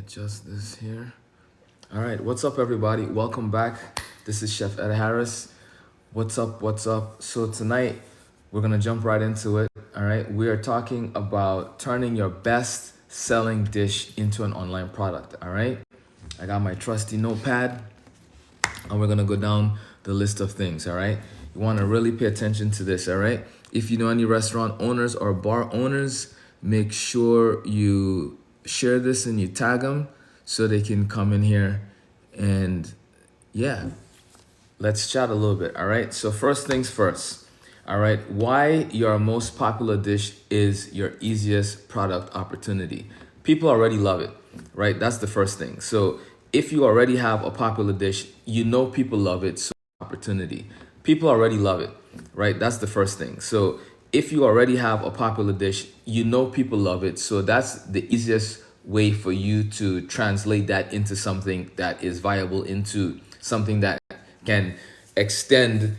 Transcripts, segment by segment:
Adjust this here. All right, what's up, everybody? Welcome back. This is Chef Ed Harris. What's up? What's up? So tonight we're gonna jump right into it. All right, we are talking about turning your best selling dish into an online product. All right, I got my trusty notepad, and we're gonna go down the list of things. All right, you want to really pay attention to this. All right, if you know any restaurant owners or bar owners, make sure you share this and you tag them so they can come in here and yeah, let's chat a little bit. All right, so first things first. All right, why your most popular dish is your easiest product opportunity. People already love it, right? That's the first thing. So if you already have a popular dish, you know people love it, so opportunity. People already love it, right? That's the first thing. So if you already have a popular dish, you know people love it. So that's the easiest way for you to translate that into something that is viable, into something that can extend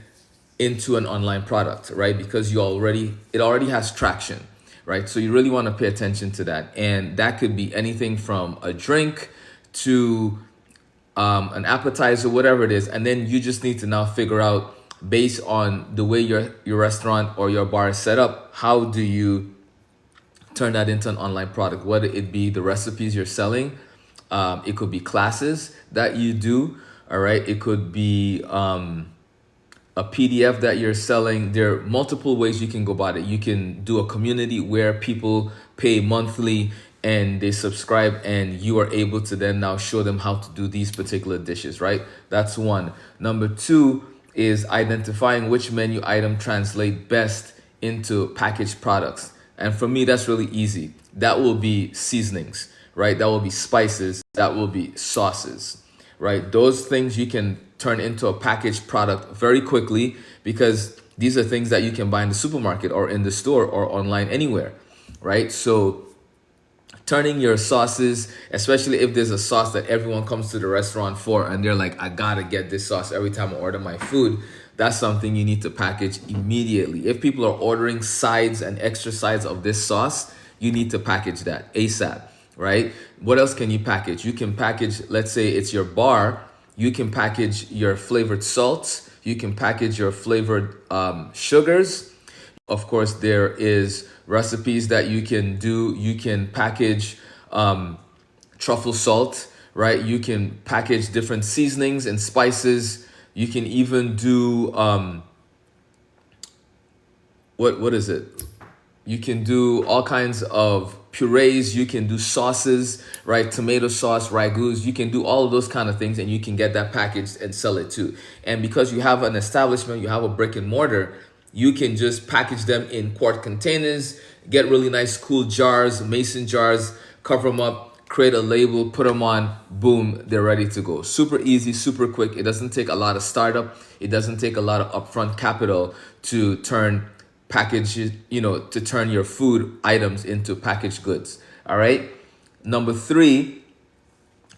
into an online product, right? Because it already has traction, right? So you really want to pay attention to that. And that could be anything from a drink to an appetizer, whatever it is. And then you just need to now figure out, based on the way your restaurant or your bar is set up, how do you turn that into an online product? Whether it be the recipes you're selling, it could be classes that you do, all right? It could be a PDF that you're selling. There are multiple ways you can go about it. You can do a community where people pay monthly and they subscribe, and you are able to then now show them how to do these particular dishes, right? That's one. Number two is identifying which menu item translate best into packaged products. And for me, that's really easy. That will be seasonings, right? That will be spices. That will be sauces, right? Those things you can turn into a packaged product very quickly, because these are things that you can buy in the supermarket or in the store or online, anywhere, right? So turning your sauces, especially if there's a sauce that everyone comes to the restaurant for and they're like, I gotta get this sauce every time I order my food, that's something you need to package immediately. If people are ordering sides and extra sides of this sauce, you need to package that ASAP, right? What else can you package? You can package, let's say it's your bar, you can package your flavored salts, you can package your flavored sugars. Of course, there is recipes that you can do. You can package truffle salt, right? You can package different seasonings and spices. You can even do what is it? You can do all kinds of purees. You can do sauces, right? Tomato sauce, ragouts. You can do all of those kind of things, and you can get that packaged and sell it too. And because you have an establishment, you have a brick and mortar, you can just package them in quart containers, get really nice cool jars, mason jars, cover them up, create a label, put them on, boom, they're ready to go. Super easy, super quick. It doesn't take a lot of startup. It doesn't take a lot of upfront capital to turn packages, to turn your food items into packaged goods. All right. Number three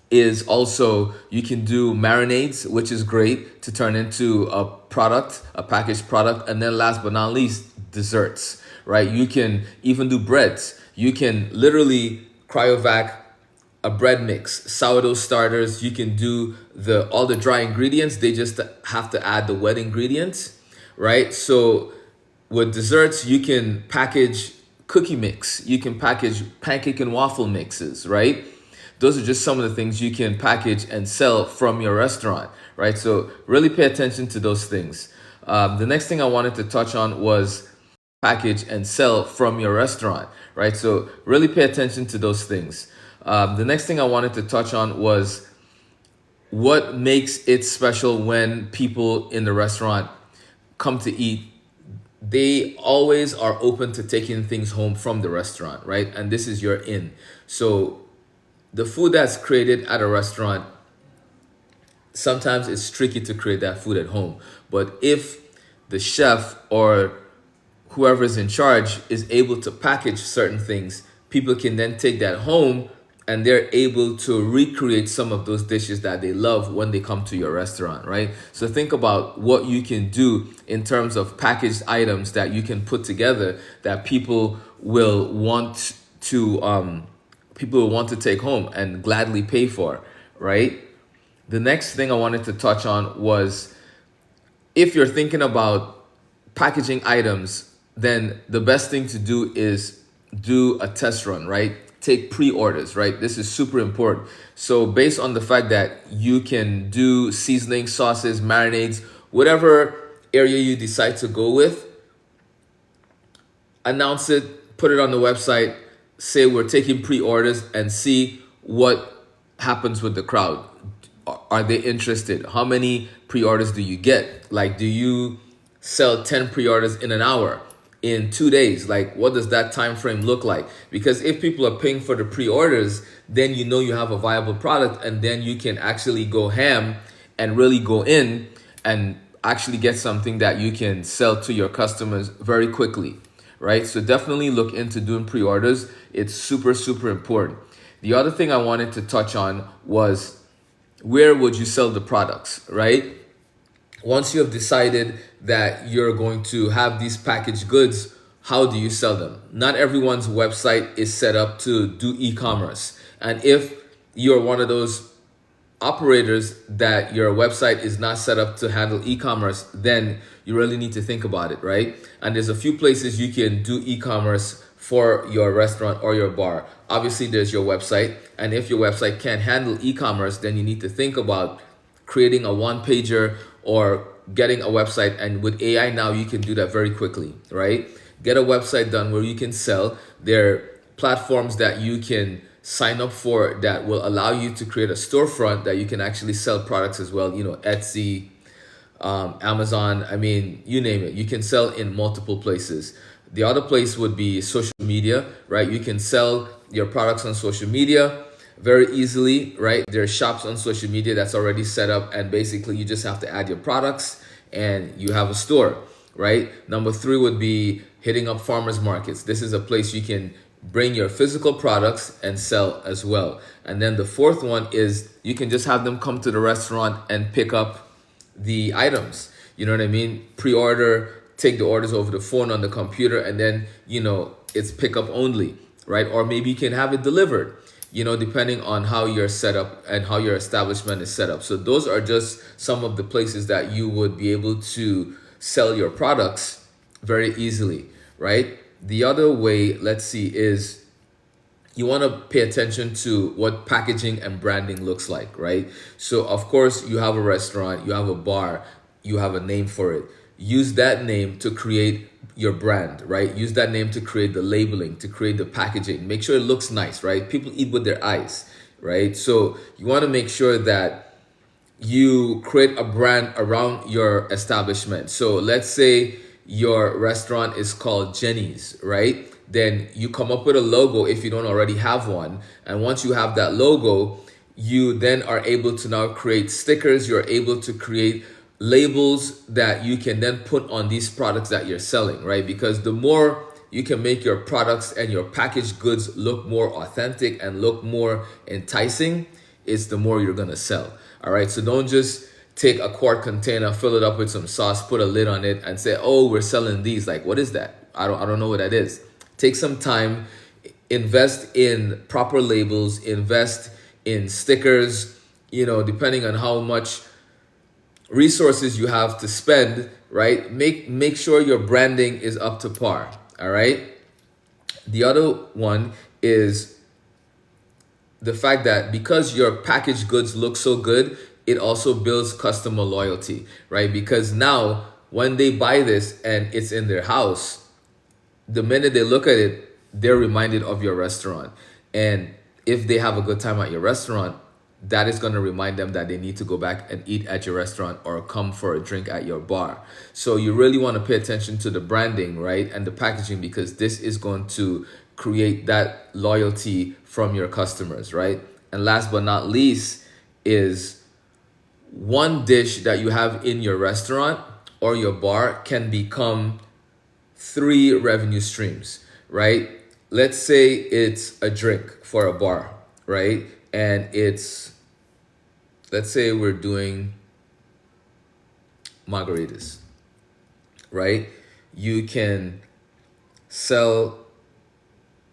is also, you can do marinades, which is great to turn into a product, a packaged product. And then last but not least, desserts, right? You can even do breads. You can literally cryovac a bread mix, sourdough starters. You can do all the dry ingredients. They just have to add the wet ingredients, right? So with desserts, you can package cookie mix. You can package pancake and waffle mixes, right? Those are just some of the things you can package and sell from your restaurant, right? So really pay attention to those things. The next thing I wanted to touch on was package and sell from your restaurant, right? So really pay attention to those things. The next thing I wanted to touch on was what makes it special when people in the restaurant come to eat. They always are open to taking things home from the restaurant, right? And this is your in. So the food that's created at a restaurant, sometimes it's tricky to create that food at home. But if the chef or whoever is in charge is able to package certain things, people can then take that home and they're able to recreate some of those dishes that they love when they come to your restaurant, right? So think about what you can do in terms of packaged items that you can put together that people will want to people will want to take home and gladly pay for, right? The next thing I wanted to touch on was, if you're thinking about packaging items, then the best thing to do is do a test run, right? Take pre-orders, right? This is super important. So based on the fact that you can do seasoning, sauces, marinades, whatever area you decide to go with, announce it, put it on the website, say we're taking pre-orders, and see what happens with the crowd. Are they interested? How many pre-orders do you get? Like, do you sell 10 pre-orders in an hour, in 2 days? Like, what does that time frame look like? Because if people are paying for the pre-orders, then you know you have a viable product, and then you can actually go ham and really go in and actually get something that you can sell to your customers very quickly, right? So definitely look into doing pre-orders. It's super, super important. The other thing I wanted to touch on was, where would you sell the products, right? Once you have decided that you're going to have these packaged goods, how do you sell them? Not everyone's website is set up to do e-commerce. And if you're one of those operators that your website is not set up to handle e-commerce, then you really need to think about it, right? And there's a few places you can do e-commerce for your restaurant or your bar. Obviously, there's your website. And if your website can't handle e-commerce, then you need to think about creating a one-pager or getting a website. And with AI now, you can do that very quickly, right? Get a website done where you can sell. There are platforms that you can sign up for that will allow you to create a storefront that you can actually sell products as well. You know, Etsy, Amazon, I mean, you name it. You can sell in multiple places. The other place would be social media, right? You can sell your products on social media very easily, right? There are shops on social media that's already set up, and basically you just have to add your products and you have a store, right? Number 3 would be hitting up farmers markets. This is a place you can bring your physical products and sell as well. And then the 4th one is, you can just have them come to the restaurant and pick up the items. You know what I mean? Pre-order, take the orders over the phone, on the computer, and then, you know, it's pickup only, right? Or maybe you can have it delivered, you know, depending on how you're set up and how your establishment is set up. So those are just some of the places that you would be able to sell your products very easily, right? The other way, let's see, is you want to pay attention to what packaging and branding looks like, right? So of course, you have a restaurant, you have a bar, you have a name for it. Use that name to create your brand, right? Use that name to create the labeling, to create the packaging. Make sure it looks nice, right? People eat with their eyes, right? So you want to make sure that you create a brand around your establishment. So let's say your restaurant is called Jenny's, right? Then you come up with a logo if you don't already have one. And once you have that logo, you then are able to now create stickers. You're able to create labels that you can then put on these products that you're selling, right? Because the more you can make your products and your packaged goods look more authentic and look more enticing, it's the more you're gonna sell. All right, so don't just take a quart container, fill it up with some sauce, put a lid on it, and say, "Oh, we're selling these." Like, what is that? I don't know what that is. Take some time, invest in proper labels, invest in stickers. You know, depending on how much resources you have to spend, right? Make sure your branding is up to par. All right. The other one is the fact that because your packaged goods look so good, it also builds customer loyalty, right? Because now when they buy this and it's in their house, the minute they look at it, they're reminded of your restaurant. And if they have a good time at your restaurant, that is going to remind them that they need to go back and eat at your restaurant or come for a drink at your bar. So you really want to pay attention to the branding, right? And the packaging, because this is going to create that loyalty from your customers, right? And last but not least is one dish that you have in your restaurant or your bar can become 3 revenue streams, right? Let's say it's a drink for a bar, right? And let's say we're doing margaritas, right? You can sell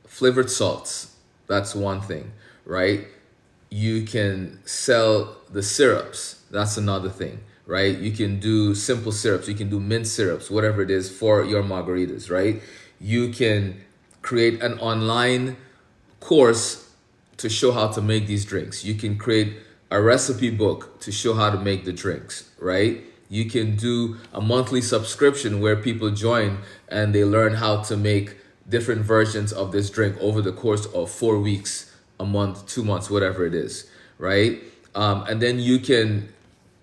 flavored salts, That's one thing, right? You can sell the syrups. That's another thing, right? You can do simple syrups. You can do mint syrups, whatever it is for your margaritas, right? You can create an online course to show how to make these drinks. You can create a recipe book to show how to make the drinks, right? You can do a monthly subscription where people join and they learn how to make different versions of this drink over the course of 4 weeks, a month, 2 months, whatever it is, right? And then you can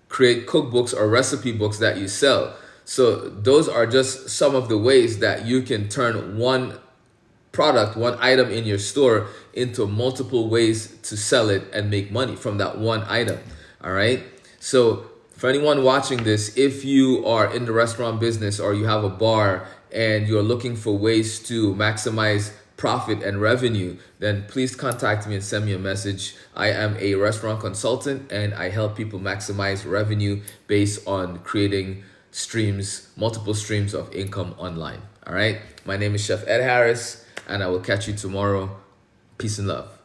create cookbooks or recipe books that you sell. So those are just some of the ways that you can turn one product, one item in your store into multiple ways to sell it and make money from that one item. All right. So for anyone watching this, if you are in the restaurant business or you have a bar and you're looking for ways to maximize profit and revenue, then please contact me and send me a message. I am a restaurant consultant and I help people maximize revenue based on creating streams, multiple streams of income online. All right. My name is Chef Ed Harris, and I will catch you tomorrow. Peace and love.